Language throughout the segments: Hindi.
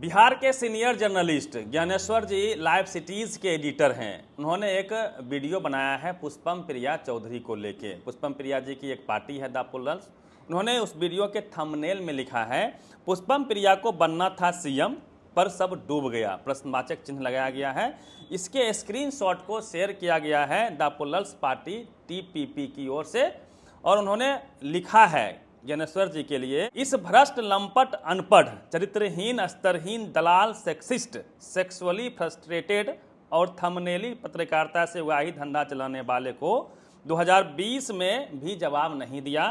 बिहार के सीनियर जर्नलिस्ट ज्ञानेश्वर जी लाइव सिटीज़ के एडिटर हैं। उन्होंने एक वीडियो बनाया है पुष्पम प्रिया चौधरी को लेके। पुष्पम प्रिया जी की एक पार्टी है द पुलर्स। उन्होंने उस वीडियो के थंबनेल में लिखा है, पुष्पम प्रिया को बनना था सीएम पर सब डूब गया, प्रश्नवाचक चिन्ह लगाया गया है। इसके स्क्रीनशॉट को शेयर किया गया है द पुलर्स पार्टी टीपीपी की ओर से, और उन्होंने लिखा है ज्ञानेश्वर जी के लिए, इस भ्रष्ट लंपट अनपढ़ चरित्रहीन स्तरहीन दलाल सेक्सिस्ट सेक्सुअली फ्रस्ट्रेटेड और थंबनेली पत्रकारिता से वही धंधा चलाने वाले को 2020 में भी जवाब नहीं दिया,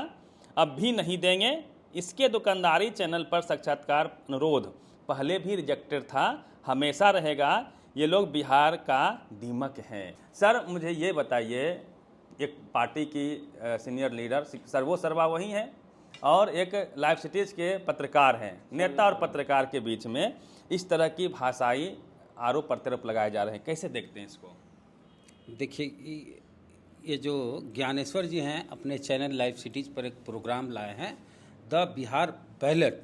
अब भी नहीं देंगे। इसके दुकानदारी चैनल पर साक्षात्कार अनुरोध पहले भी रिजेक्टेड था, हमेशा रहेगा। ये लोग बिहार का दीमक हैं। सर मुझे ये बताइए, एक पार्टी की सीनियर लीडर सर्वो सर्वा वही हैं और एक लाइव सिटीज़ के पत्रकार हैं, नेता और पत्रकार के बीच में इस तरह की भाषाई आरोप प्रत्यारोप लगाए जा रहे हैं, कैसे देखते हैं इसको? देखिए, ये जो ज्ञानेश्वर जी हैं अपने चैनल लाइव सिटीज़ पर एक प्रोग्राम लाए हैं द बिहार बैलेट,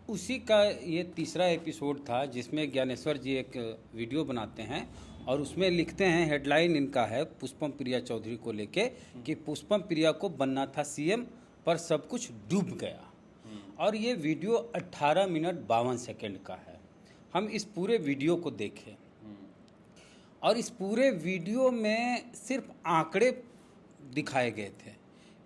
उसी का ये तीसरा एपिसोड था जिसमें ज्ञानेश्वर जी एक वीडियो बनाते हैं और उसमें लिखते हैं, हेडलाइन इनका है पुष्पम प्रिया चौधरी को लेके कि पुष्पम प्रिया को बनना था सीएम पर सब कुछ डूब गया। और ये वीडियो 18 मिनट 52 सेकंड का है। हम इस पूरे वीडियो को देखें और इस पूरे वीडियो में सिर्फ आंकड़े दिखाए गए थे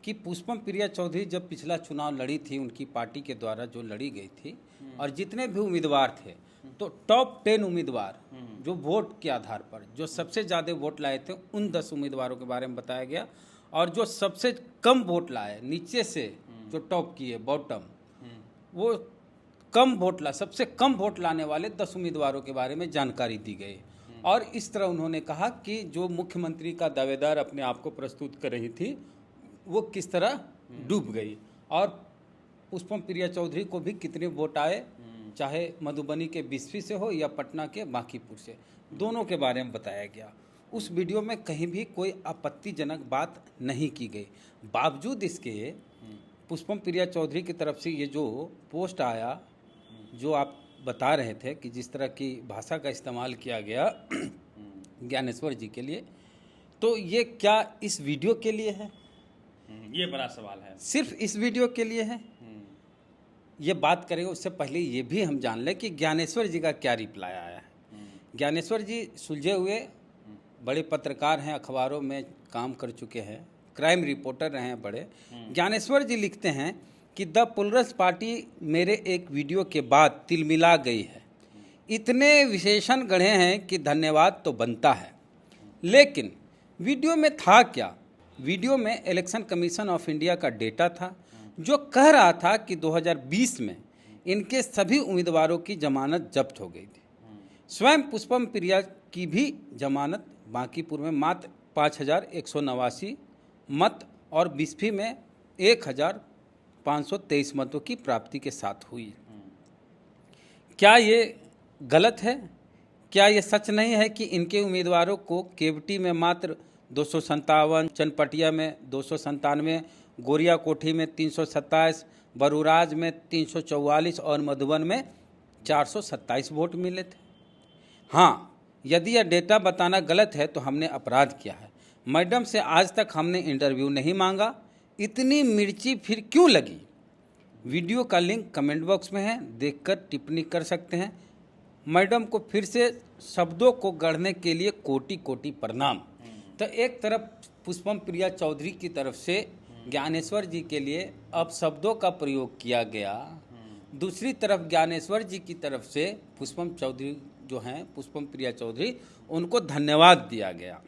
कि पुष्पम प्रिया चौधरी जब पिछला चुनाव लड़ी थी, उनकी पार्टी के द्वारा जो लड़ी गई थी, और जितने भी उम्मीदवार थे तो टॉप 10 उम्मीदवार जो वोट के आधार पर जो सबसे ज़्यादा वोट लाए थे उन 10 उम्मीदवारों के बारे में बताया गया, और जो सबसे कम वोट लाए नीचे से जो टॉप किए बॉटम, वो कम वोट सबसे कम वोट लाने वाले 10 उम्मीदवारों के बारे में जानकारी दी गई। और इस तरह उन्होंने कहा कि जो मुख्यमंत्री का दावेदार अपने आप को प्रस्तुत कर रही थी वो किस तरह डूब गई, और पुष्पम प्रिया चौधरी को भी कितने वोट आए, चाहे मधुबनी के बिस्फी से हो या पटना के बांकीपुर से, दोनों के बारे में बताया गया। उस वीडियो में कहीं भी कोई आपत्तिजनक बात नहीं की गई। बावजूद इसके पुष्पम प्रिया चौधरी की तरफ से ये जो पोस्ट आया, जो आप बता रहे थे कि जिस तरह की भाषा का इस्तेमाल किया गया ज्ञानेश्वर जी के लिए, तो ये क्या इस वीडियो के लिए है? ये बड़ा सवाल है। सिर्फ इस वीडियो के लिए है? ये बात करेंगे उससे पहले ये भी हम जान लें कि ज्ञानेश्वर जी का क्या रिप्लाई आया है। ज्ञानेश्वर जी सुलझे हुए बड़े पत्रकार हैं, अखबारों में काम कर चुके हैं, क्राइम रिपोर्टर रहे हैं बड़े। ज्ञानेश्वर जी लिखते हैं कि द पुलर्स पार्टी मेरे एक वीडियो के बाद तिलमिला गई है, इतने विशेषण गढ़े हैं कि धन्यवाद तो बनता है, लेकिन वीडियो में था क्या? वीडियो में इलेक्शन कमीशन ऑफ इंडिया का डेटा था जो कह रहा था कि 2020 में इनके सभी उम्मीदवारों की जमानत जब्त हो गई थी। स्वयं पुष्पम प्रिया की भी जमानत बांकीपुर में मात्र 5189 मत और बिस्फी में 1523 मतों की प्राप्ति के साथ हुई। क्या ये गलत है? क्या ये सच नहीं है कि इनके उम्मीदवारों को केवटी में मात्र 257, चनपटिया में 297, गोरिया कोठी में 327, बरूराज में 344 और मधुबन में 427 वोट मिले थे? हाँ, यदि यह डेटा बताना गलत है तो हमने अपराध किया है। मैडम से आज तक हमने इंटरव्यू नहीं मांगा, इतनी मिर्ची फिर क्यों लगी? वीडियो का लिंक कमेंट बॉक्स में है, देखकर टिप्पणी कर सकते हैं। मैडम को फिर से शब्दों को गढ़ने के लिए कोटि कोटि प्रणाम। तो एक तरफ पुष्पम प्रिया चौधरी की तरफ से ज्ञानेश्वर जी के लिए अब शब्दों का प्रयोग किया गया, दूसरी तरफ ज्ञानेश्वर जी की तरफ से पुष्पम चौधरी जो हैं, पुष्पम प्रिया चौधरी, उनको धन्यवाद दिया गया।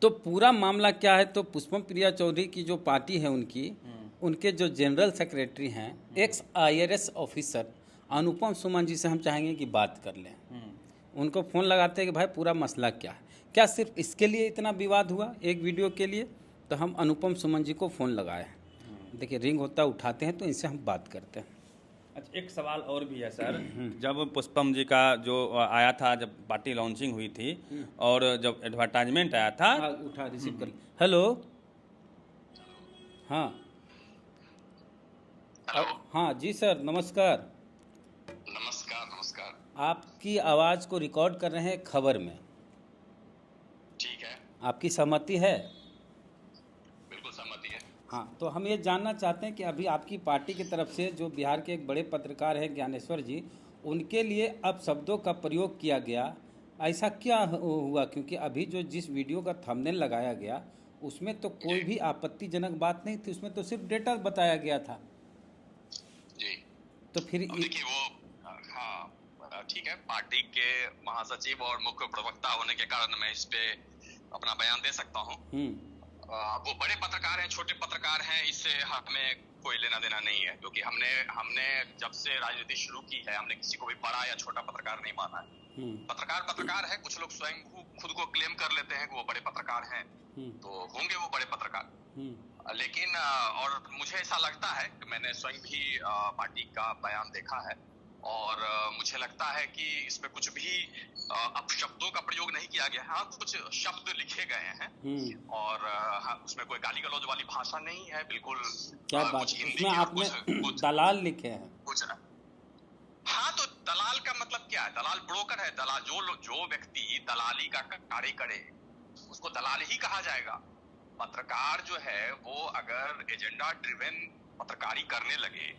तो पूरा मामला क्या है? तो पुष्पम प्रिया चौधरी की जो पार्टी है उनके जो जनरल सेक्रेटरी हैं, एक्स IRS ऑफिसर अनुपम सुमन जी से हम चाहेंगे कि बात कर लें। उनको फ़ोन लगाते हैं कि भाई पूरा मसला क्या है, क्या सिर्फ इसके लिए इतना विवाद हुआ एक वीडियो के लिए? तो हम अनुपम सुमन जी को फ़ोन लगाए। देखिए रिंग होता उठाते हैं तो इनसे हम बात करते हैं। अच्छा, एक सवाल और भी है सर। जब पुष्पम जी का जो आया था, जब पार्टी लॉन्चिंग हुई थी और जब एडवर्टाइजमेंट आया था, उठा रिसीव कर। हेलो, हाँ हाँ जी सर, नमस्कार। नमस्कार। नमस्कार। आपकी आवाज़ को रिकॉर्ड कर रहे हैं खबर में, ठीक है, आपकी सहमति है? बिल्कुल सहमति है। हाँ, तो हम ये जानना चाहते हैं कि अभी आपकी पार्टी की तरफ से जो बिहार के एक बड़े पत्रकार हैं ज्ञानेश्वर जी, उनके लिए अब शब्दों का प्रयोग किया गया, ऐसा क्या हुआ? क्योंकि अभी जो जिस वीडियो का थंबनेल लगाया गया उसमें तो कोई भी आपत्तिजनक बात नहीं थी, उसमें तो सिर्फ डेटा बताया गया था। जी, तो फिर अब देखिए वो हाँ ठीक है, पार्टी के महासचिव और मुख्य प्रवक्ता होने के कारण मैं इस पे अपना बयान दे सकता हूँ। वो बड़े पत्रकार हैं, छोटे पत्रकार हैं, इससे हमें कोई लेना देना नहीं है, क्योंकि हमने जब से राजनीति शुरू की है हमने किसी को भी बड़ा या छोटा पत्रकार नहीं माना है। पत्रकार है, कुछ लोग स्वयं खुद को क्लेम कर लेते हैं कि वो बड़े पत्रकार हैं, तो होंगे वो बड़े पत्रकार। लेकिन और मुझे ऐसा लगता है कि मैंने स्वयं भी पार्टी का बयान देखा है और मुझे लगता है कि इसमें कुछ भी अपशब्दों का प्रयोग नहीं किया गया। हाँ, कुछ शब्द लिखे गए हैं और उसमें कोई गाली गलौज वाली भाषा नहीं है, बिल्कुल। क्या बात, कुछ हिंदी उसमें के आपने कुछ दलाल लिखे हैं? कुछ हाँ, तो दलाल का मतलब क्या है? दलाल ब्रोकर है। दलाल जो व्यक्ति दलाली का कार्य करे उसको दलाल ही कहा जाएगा। पत्रकार जो है वो अगर एजेंडा ड्रिवन पत्रकारी करने लगे,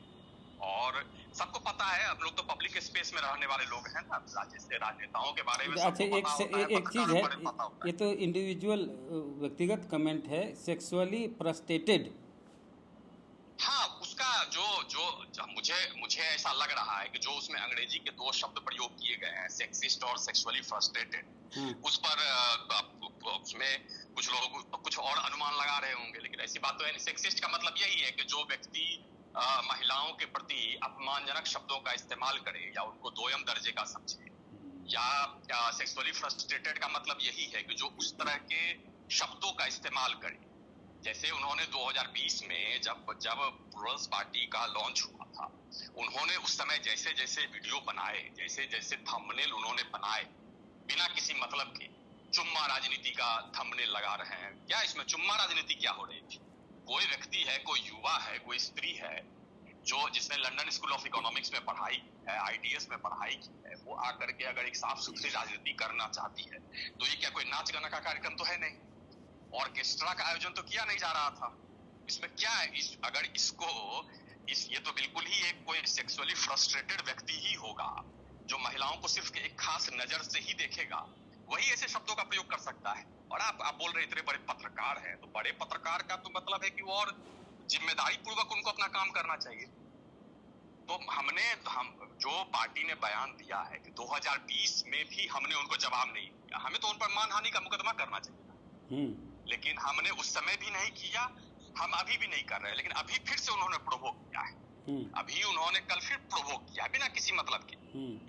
और सबको पता है, हम लोग तो पब्लिक स्पेस में रहने वाले लोग हैं ना, जैसे राजनेताओं के बारे में अच्छा, सबको पता होता है, एक चीज़ है, पत्रकारों को पता होता है। ये तो इंडिविजुअल व्यक्तिगत कमेंट है, सेक्सुअली फ्रस्ट्रेटेड। हाँ, उसका जो मुझे ऐसा लग रहा है कि जो उसमें अंग्रेजी के दो शब्द प्रयोग किए गए हैं, सेक्सिस्ट और सेक्सुअली फ्रस्ट्रेटेड, उस पर उसमें कुछ लोग कुछ और अनुमान लगा रहे होंगे, लेकिन ऐसी बात तो है नहीं। सेक्सिस्ट का मतलब यही है कि जो व्यक्ति महिलाओं के प्रति अपमानजनक शब्दों का इस्तेमाल करे या उनको दोयम दर्जे का समझे, या सेक्सुअली फ्रस्ट्रेटेड का मतलब यही है कि जो उस तरह के शब्दों का इस्तेमाल करे। जैसे उन्होंने 2020 में जब प्लुरल्स पार्टी का लॉन्च हुआ था, उन्होंने उस समय जैसे जैसे वीडियो बनाए, जैसे जैसे थंबनेल उन्होंने बनाए, बिना किसी मतलब के चुम्मा राजनीति का थंबनेल लगा रहे हैं। क्या इसमें चुम्मा राजनीति क्या हो रही थी? कोई व्यक्ति है, कोई युवा है, कोई स्त्री है जिसने लंदन स्कूल ऑफ इकोनॉमिक्स में पढ़ाई की है, ITS में पढ़ाई की है, वो आकर के अगर एक साफ सुथरी राजनीति करना चाहती है तो ये क्या कोई नाच गाना का कार्यक्रम तो है नहीं, ऑर्केस्ट्रा का आयोजन तो किया नहीं जा रहा था। इसमें क्या है? ये तो बिल्कुल ही एक कोई सेक्सुअली फ्रस्ट्रेटेड व्यक्ति ही होगा जो महिलाओं को सिर्फ एक खास नजर से ही देखेगा, वही ऐसे शब्दों का प्रयोग कर सकता है। और आप बोल रहे इतने बड़े पत्रकार हैं, तो बड़े पत्रकार का तो मतलब है कि वो और जिम्मेदारी पूर्वक उनको अपना काम करना चाहिए। तो हम जो पार्टी ने बयान दिया है कि 2020 में भी हमने उनको जवाब नहीं दिया, हमें तो उन पर मानहानि का मुकदमा करना चाहिए, लेकिन हमने उस समय भी नहीं किया, हम अभी भी नहीं कर रहे हैं। लेकिन अभी फिर से उन्होंने प्रोवोक किया है, अभी उन्होंने कल फिर प्रोवोक किया है बिना किसी मतलब के।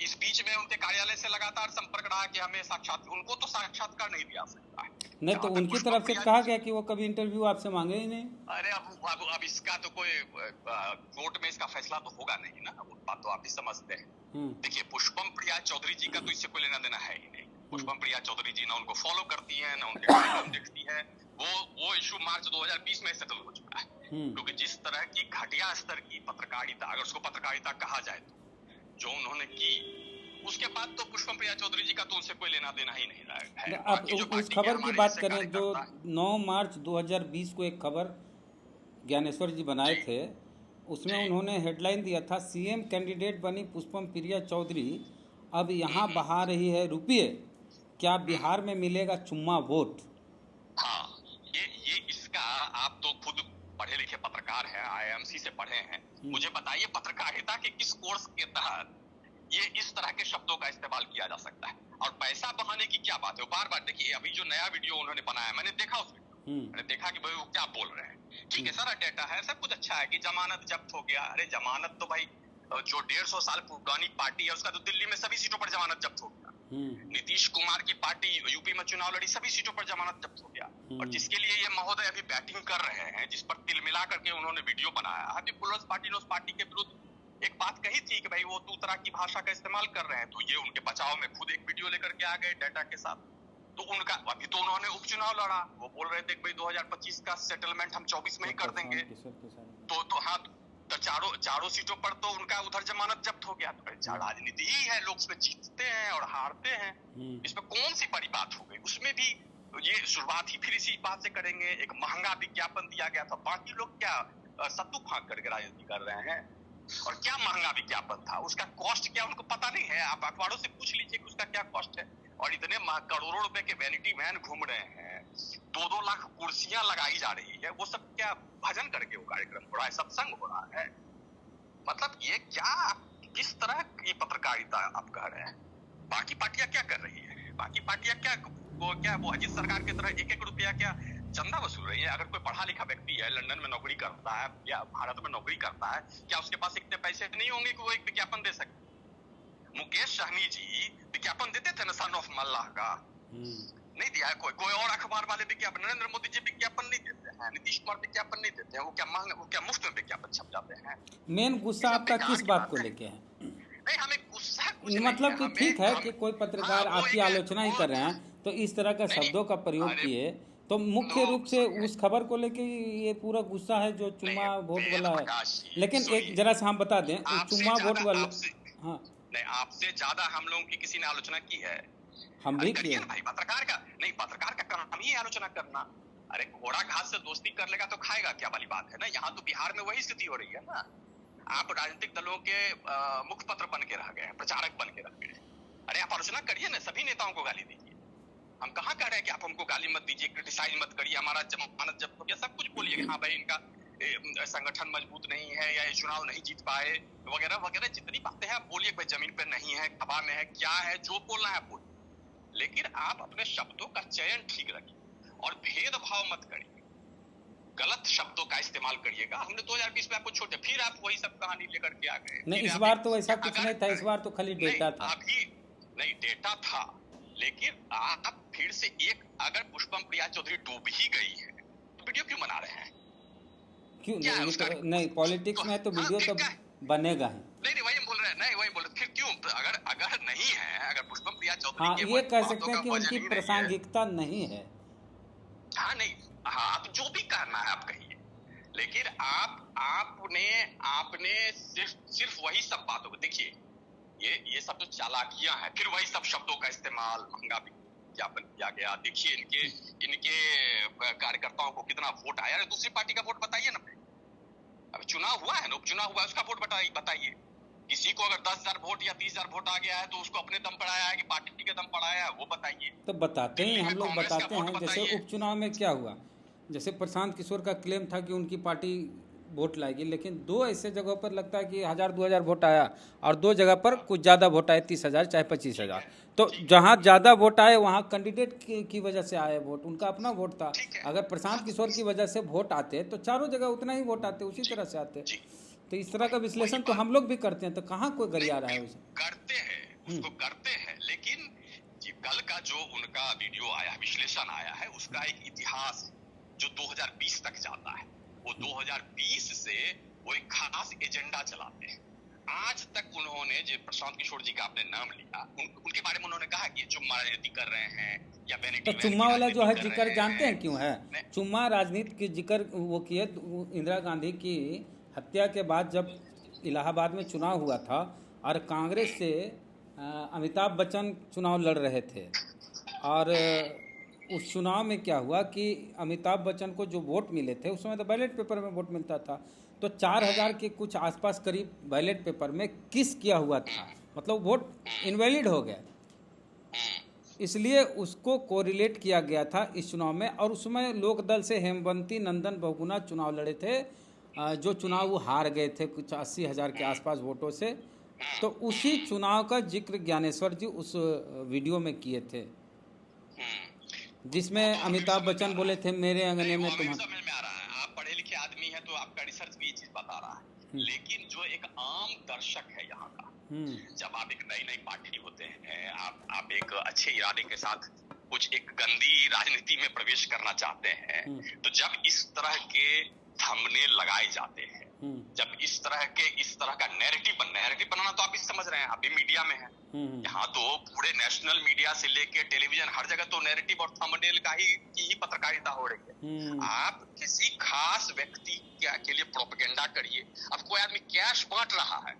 इस बीच में उनके कार्यालय से लगातार संपर्क रहा कि हमें उनको तो साक्षात्कार नहीं दिया सकता है। नहीं तो उनकी तरफ से कहा गया कि वो कभी इंटरव्यू आपसे मांगे ही नहीं। अरे अब इसका तो कोई कोर्ट में इसका फैसला तो होगा नहीं ना, वो बात तो आप भी समझते हैं। देखिए, पुष्पम प्रिया चौधरी जी का तो इससे कोई लेना देना है ही नहीं। पुष्पम प्रिया चौधरी जी ना उनको फॉलो करती है, ना उनके कार्यक्रम देखती है। वो इशू मार्च 2020 में सेटल हो चुका है, क्योंकि जिस तरह की घटिया स्तर की पत्रकारिता, अगर उसको पत्रकारिता कहा जाए तो, जो उन्होंने की, उसके बाद तो पुष्पम प्रिया चौधरी जी का तो उनसे कोई लेना देना ही नहीं रहा है। अब उस खबर की बात करें जो 9 मार्च 2020 को एक खबर ज्ञानेश्वर जी बनाए थे, उसमें उन्होंने हेडलाइन दिया था, CM कैंडिडेट बनी पुष्पम प्रिया चौधरी, अब यहाँ बहा रही है रुपये, क्या बिहार में मिलेगा चुम्मा वोट? हाँ, ये इसका आप तो खुद पढ़े लिखे पत्रकार हैं, IIMC से पढ़े हैं, मुझे बताइए पत्रकारिता के किस कोर्स के तहत ये इस तरह के शब्दों का इस्तेमाल किया जा सकता है? और पैसा बहाने की क्या बात है? बार बार देखिए, अभी जो नया वीडियो उन्होंने बनाया, मैंने देखा उस वीडियो, मैंने देखा कि भाई वो क्या बोल रहे हैं। ठीक है, सारा डेटा है, सब कुछ अच्छा है कि जमानत जब्त हो गया। अरे जमानत तो भाई जो 150 साल पुरानी पार्टी है उसका तो दिल्ली में सभी सीटों पर जमानत जब्त हो गया। नीतीश कुमार की पार्टी यूपी में चुनाव लड़ी, सभी सीटों पर जमानत जब्त हो गया। और जिसके लिए ये महोदय अभी बैटिंग कर रहे हैं, जिस पर तिल मिला करके उन्होंने वीडियो बनाया, अभी प्लुरल्स पार्टी ने उस पार्टी के विरुद्ध एक बात कही थी कि भाई वो तू तरह की भाषा का इस्तेमाल कर रहे हैं, तो ये उनके बचाव में खुद एक वीडियो लेकर के आ गए डेटा के साथ। तो उनका अभी तो उन्होंने उपचुनाव लड़ा, वो बोल रहे थे कि भाई 2025 का सेटलमेंट हम 24 में ही कर देंगे। तो हाँ, तो चारों सीटों पर तो उनका उधर जमानत जब्त हो गया। तो राजनीति ही है, लोग उसमें जीतते हैं और हारते हैं, इसमें कौन सी बड़ी बात हो गई। उसमें भी ये शुरुआत ही फिर इसी बात से करेंगे। एक महंगा विज्ञापन दिया गया था, बाकी लोग क्या सत्तू फाँक करके राजनीति कर रहे हैं। और क्या महंगा विज्ञापन था, उसका कॉस्ट क्या उनको पता नहीं है। आप अखबारों से पूछ लीजिए कि उसका क्या कॉस्ट है। और इतने करोड़ों रुपए के वैनिटी वैन घूम रहे हैं, 2-2 लाख कुर्सियां लगाई जा रही है, वो सब क्या भजन करके वो कार्यक्रम हो रहा है, सत्संग हो रहा है। मतलब ये क्या, किस तरह की पत्रकारिता आप कह रहे हैं। बाकी पार्टियां क्या कर रही है, बाकी पार्टियां क्या वो अजीत सरकार की तरह 1-1 रुपया क्या चंदा वसूल रही है। अगर कोई पढ़ा लिखा व्यक्ति है, लंदन में नौकरी करता है या भारत में नौकरी करता है, क्या उसके पास इतने पैसे नहीं होंगे कि वो एक विज्ञापन दे सके। मुकेश सहनी जी विज्ञापन देते थे ना सन ऑफ मल्लाह का, नहीं दिया है कोई और अखबार वाले विज्ञापन। नरेंद्र मोदी जी विज्ञापन नहीं देते हैं, नीतीश कुमार विज्ञापन नहीं देते हैं। वो क्या मुफ्त में विज्ञापन छप जाते हैं। मेन गुस्सा आपका किस बात को लेके है? नहीं, हमें गुस्सा कुछ मतलब नहीं कि ठीक है कि कोई पत्रकार आपकी आलोचना ही कर रहे हैं तो इस तरह का शब्दों का प्रयोग किए, तो मुख्य रूप से उस खबर को लेके ये पूरा गुस्सा है जो चुम्मा वोट वाला है। लेकिन एक जरा सा हम बता दें, चुम्मा वोट वाला, हाँ नहीं, आपसे ज्यादा हम लोगों की किसी ने आलोचना की है? हम भी किए भाई। पत्रकार का काम ही आलोचना करना। अरे घोड़ा घास से दोस्ती कर लेगा तो खाएगा क्या वाली बात है ना। यहाँ तो बिहार में वही स्थिति हो रही है ना। आप राजनीतिक दलों के मुखपत्र बन के रह गए हैं, प्रचारक बन के रह गए हैं। अरे आप आलोचना करिए ना, सभी नेताओं को गाली दीजिए। हम कहाँ कह रहे हैं कि आप हमको गाली मत दीजिए, क्रिटिसाइज मत करिए, हमारा जमानत जब्त हो गया, सब कुछ बोलिए कि हाँ भाई इनका संगठन मजबूत नहीं है या ये चुनाव नहीं जीत पाए वगैरह वगैरह। जितनी बातें हैं आप बोलिए, भाई जमीन पे नहीं है, हवा में है, क्या है, जो बोलना है बोलिए। लेकिन आप अपने शब्दों का चयन ठीक रखिए और भेदभाव मत करिए, गलत शब्दों का इस्तेमाल करिएगा। हमने 2020 में आपको छोड़ दिया, फिर आप वही सब कहानी लेकर के आ गए। नहीं, इस बार तो ऐसा कुछ नहीं था, इस बार तो खाली डेटा था। अभी नहीं, डेटा था, लेकिन आप फिर से अगर पुष्पम प्रिया चौधरी डूब ही गई है तो वीडियो क्यों बना रहे हैं? क्यों नहीं, पॉलिटिक्स में तो वीडियो तो बनेगा ही। नहीं, वही बोल रहे हैं, नहीं वही बोल रहे, फिर क्यों? अगर नहीं है, अगर पुष्पम प्रिया चौधरी, हाँ, ये कह सकते हैं कि उनकी प्रासंगिकता नहीं है। हाँ नहीं, हाँ आप जो भी कहना है आप कहिए, लेकिन आपने सिर्फ वही सब बातों को देखिए। ये सब जो चालाकियां हैं, फिर वही सब शब्दों का इस्तेमाल, महंगा विज्ञापन किया गया। देखिए इनके कार्यकर्ताओं को कितना वोट आया। दूसरी पार्टी का वोट बताइए ना। अब चुनाव हुआ है ना, उपचुनाव हुआ है, उसका वोट बताइए। किसी को अगर 10,000 वोट या 30,000 वोट आ गया है तो उसको अपने दम पर आया है कि पार्टी के दम पर आया है, वो बताइए। तो बताते हैं, हम लोग बताते हैं। जैसे उपचुनाव में क्या हुआ, जैसे प्रशांत किशोर का क्लेम था कि उनकी पार्टी वोट लाएगी, लेकिन 2 ऐसे जगहों पर लगता है कि 1,000-2,000 वोट आया और 2 जगह पर कुछ ज़्यादा वोट आए, 30,000 चाहे 25,000। तो जहाँ ज़्यादा वोट आए वहाँ कैंडिडेट की वजह से आए वोट, उनका अपना वोट था। अगर प्रशांत किशोर की वजह से वोट आते तो चारों जगह उतना ही वोट आते, उसी तरह से आते। तो इस तरह का विश्लेषण तो हम लोग भी करते हैं, तो कहाँ कोई गरिया रहा है उसे? करते हैं, उसको करते हैं, लेकिन कल का जो उनका वीडियो आया, विश्लेषण आया है, उसका एक इतिहास जो 2020 तक जाता है। वो 2020 से वो एक खास एजेंडा चलाते हैं। आज तक उन्होंने, जो प्रशांत किशोर जी का आपने नाम लिया, उनके बारे में उन्होंने कहा कि चुम्मा राजनीति कर रहे हैं या तो चुम्मा वाला जो है जिक्र जानते हैं क्यों है? चुम्मा राजनीति की जिक्र वो किए इंदिरा गांधी की हत्या के बाद, जब इलाहाबाद में चुनाव हुआ था और कांग्रेस से अमिताभ बच्चन चुनाव लड़ रहे थे, और उस चुनाव में क्या हुआ कि अमिताभ बच्चन को जो वोट मिले थे, उस समय तो बैलेट पेपर में वोट मिलता था, तो 4,000 के कुछ आसपास करीब बैलेट पेपर में किस किया हुआ था, मतलब वोट इनवैलिड हो गया। इसलिए उसको कोरिलेट किया गया था इस चुनाव में। और उसमें लोकदल से हेमवंती नंदन बहुगुना चुनाव लड़े थे, जो चुनाव वो हार गए थे कुछ 80,000 के आसपास वोटों से। तो उसी चुनाव का जिक्र ज्ञानेश्वर जी उस वीडियो में किए थे, जिसमें अमिताभ बच्चन बोले थे मेरे अंगने में तुम्हारा। समझ में आ रहा है, आप पढ़े लिखे आदमी हैं तो आपका रिसर्च भी ये चीज बता रहा है। लेकिन जो एक आम दर्शक है यहाँ का, जब आप एक नई पार्टी होते हैं, आप एक अच्छे इरादे के साथ कुछ एक गंदी राजनीति में प्रवेश करना चाहते हैं, तो जब इस तरह के थंबनेल लगाए जाते हैं जब इस तरह का नैरेटिव बनाना, तो आप भी समझ रहे हैं, अभी मीडिया में है यहाँ तो पूरे नेशनल मीडिया से लेके टेलीविजन हर जगह तो नैरेटिव और थंबनेल की ही पत्रकारिता हो रही है। आप किसी खास व्यक्ति के लिए प्रोपेगेंडा करिए। अब कोई आदमी कैश बांट रहा है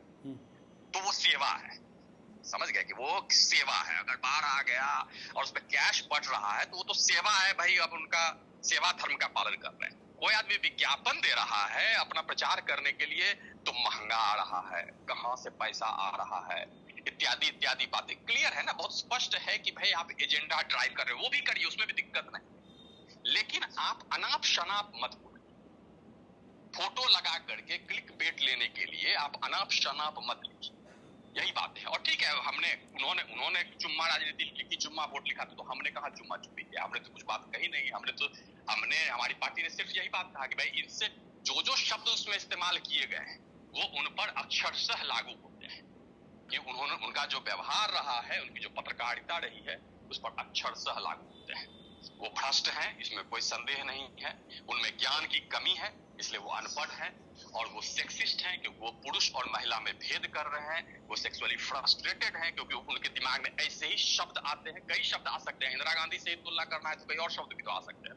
तो वो सेवा है, समझ गए कि वो सेवा है। अगर बाहर आ गया और उसमें कैश बट रहा है तो वो तो सेवा है भाई, अब उनका सेवा धर्म का पालन कर रहे हैं। कोई आदमी विज्ञापन दे रहा है अपना प्रचार करने के लिए तो महंगा आ रहा है, कहां से पैसा आ रहा है, इत्यादि इत्यादि बातें क्लियर है ना, बहुत स्पष्ट है कि भाई आप एजेंडा ड्राइव कर रहे हो, वो भी करिए, उसमें भी दिक्कत नहीं। लेकिन आप अनाप शनाप मत बोलिए, फोटो लगा करके क्लिक बेट लेने के लिए आप अनाप शनाप मत लिखिए, यही बात है। और ठीक है, उन्होंने चुम्मा राजनीति लिखी, चुम्मा वोट लिखा, तो हमने कहा चुम्मा चुप्पी किया, हमने तो कुछ बात कही नहीं। हमारी पार्टी ने सिर्फ यही बात कहा कि भाई इनसे जो शब्द उसमें इस्तेमाल किए गए हैं वो उन पर अक्षरशः लागू होते हैं, कि उनका जो व्यवहार रहा है, उनकी जो पत्रकारिता रही है, उस पर अक्षरशः लागू होते हैं। वो भ्रष्ट हैं, इसमें कोई संदेह नहीं है, उनमें ज्ञान की कमी है, इसलिए वो अनपढ़ हैं, और वो सेक्सिस्ट हैं क्योंकि वो पुरुष और महिला में भेद कर रहे हैं, वो सेक्सुअली फ्रस्ट्रेटेड हैं क्योंकि उनके दिमाग में ऐसे ही शब्द आते हैं, कई शब्द आ सकते हैं। इंदिरा गांधी से तुलना करना है तो कई और शब्द भी तो आ सकते हैं।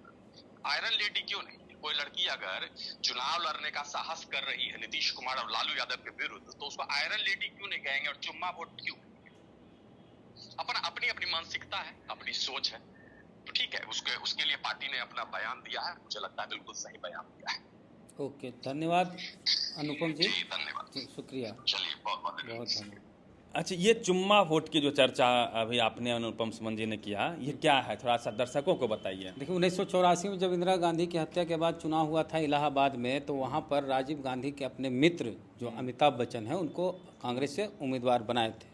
आयरन लेडी क्यों नहीं? कोई लड़की अगर चुनाव लड़ने का साहस कर रही है नीतीश कुमार और लालू यादव के विरुद्ध, तो उसको आयरन लेडी क्यों नहीं कहेंगे और चुम्मा वोट क्यों? अपनी मानसिकता है, अपनी सोच है, तो ठीक है, उसके लिए पार्टी ने अपना बयान दिया है, मुझे लगता है बिल्कुल सही बयान दिया है। ओके, धन्यवाद अनुपम जी, धन्यवाद, शुक्रिया, चलिए बहुत धन्यवाद। अच्छा, ये चुम्मा वोट की जो चर्चा अभी आपने अनुपम सुमन जी ने किया, ये क्या है, थोड़ा सा दर्शकों को बताइए। देखिए, 1984 में जब इंदिरा गांधी की हत्या के बाद चुनाव हुआ था इलाहाबाद में, तो वहाँ पर राजीव गांधी के अपने मित्र जो अमिताभ बच्चन हैं, उनको कांग्रेस से उम्मीदवार बनाए थे।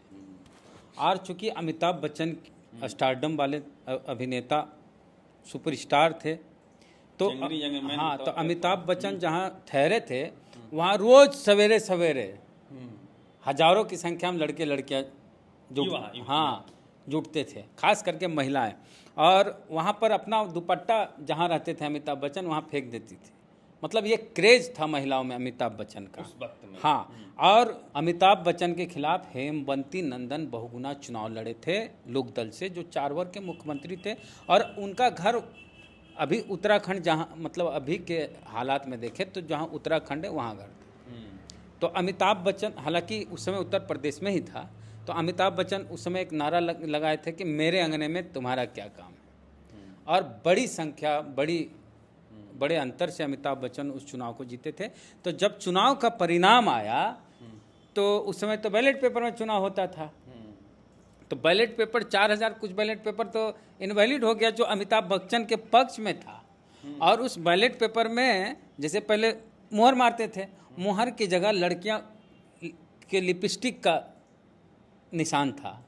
और चूंकि अमिताभ बच्चन स्टारडम वाले अभिनेता सुपरस्टार थे, तो हाँ, तो अमिताभ बच्चन जहाँ ठहरे थे वहाँ रोज सवेरे सवेरे हजारों की संख्या में लड़के लड़कियाँ जुटते थे, खास करके महिलाएं, और वहाँ पर अपना दुपट्टा जहाँ रहते थे अमिताभ बच्चन वहाँ फेंक देती थी। मतलब ये क्रेज था महिलाओं में अमिताभ बच्चन का उस वक्त में। हाँ, और अमिताभ बच्चन के खिलाफ हेमवंती नंदन बहुगुना चुनाव लड़े थे लोकदल से, जो 4 वर्ग के मुख्यमंत्री थे, और उनका घर अभी उत्तराखंड, जहाँ मतलब अभी के हालात में देखें तो जहाँ उत्तराखंड है वहाँ घर था। तो अमिताभ बच्चन, हालांकि उस समय उत्तर प्रदेश में ही था, तो अमिताभ बच्चन उस समय एक नारा लगाए थे कि मेरे अंगने में तुम्हारा क्या काम है, और बड़ी संख्या बड़े अंतर से अमिताभ बच्चन उस चुनाव को जीते थे। तो जब चुनाव का परिणाम आया तो उस समय तो बैलेट पेपर में चुनाव होता था, तो बैलेट पेपर 4000 कुछ बैलेट पेपर तो इनवैलिड हो गया जो अमिताभ बच्चन के पक्ष में था। और उस बैलेट पेपर में जैसे पहले मुहर मारते थे, मुहर की जगह लड़कियां के लिपस्टिक का निशान था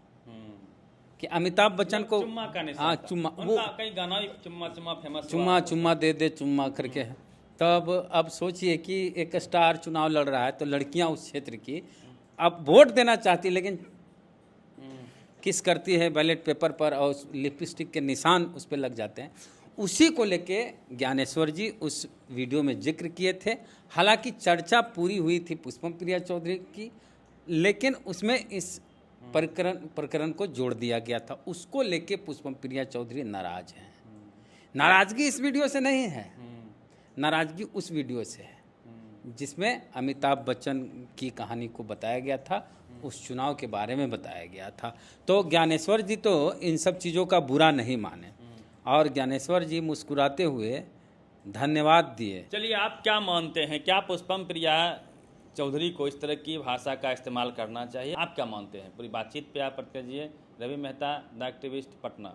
कि अमिताभ बच्चन को चुम्मा का निशान। हाँ, चुम्मा, वो कई गाना चुम्मा फेमस, चुम्मा दे चुम्मा करके है। तब अब सोचिए कि एक स्टार चुनाव लड़ रहा है, तो लड़कियां उस क्षेत्र की अब वोट देना चाहती, लेकिन किस करती है बैलेट पेपर पर, और लिपस्टिक के निशान उस पर लग जाते हैं। उसी को लेके ज्ञानेश्वर जी उस वीडियो में जिक्र किए थे। हालांकि चर्चा पूरी हुई थी पुष्पम प्रिया चौधरी की, लेकिन उसमें इस प्रकरण को जोड़ दिया गया था। उसको लेके पुष्पम प्रिया चौधरी नाराज हैं। नाराजगी इस वीडियो से नहीं है, नाराजगी उस वीडियो से है जिसमें अमिताभ बच्चन की कहानी को बताया गया था, उस चुनाव के बारे में बताया गया था। तो ज्ञानेश्वर जी तो इन सब चीज़ों का बुरा नहीं माने, और ज्ञानेश्वर जी मुस्कुराते हुए धन्यवाद दिए। चलिए, आप क्या मानते हैं, क्या पुष्पम प्रिया चौधरी को इस तरह की भाषा का इस्तेमाल करना चाहिए? आप क्या मानते हैं? पूरी बातचीत पे आप प्रतिक्रिया दीजिए। Ravi Mehta, the activist, Patna.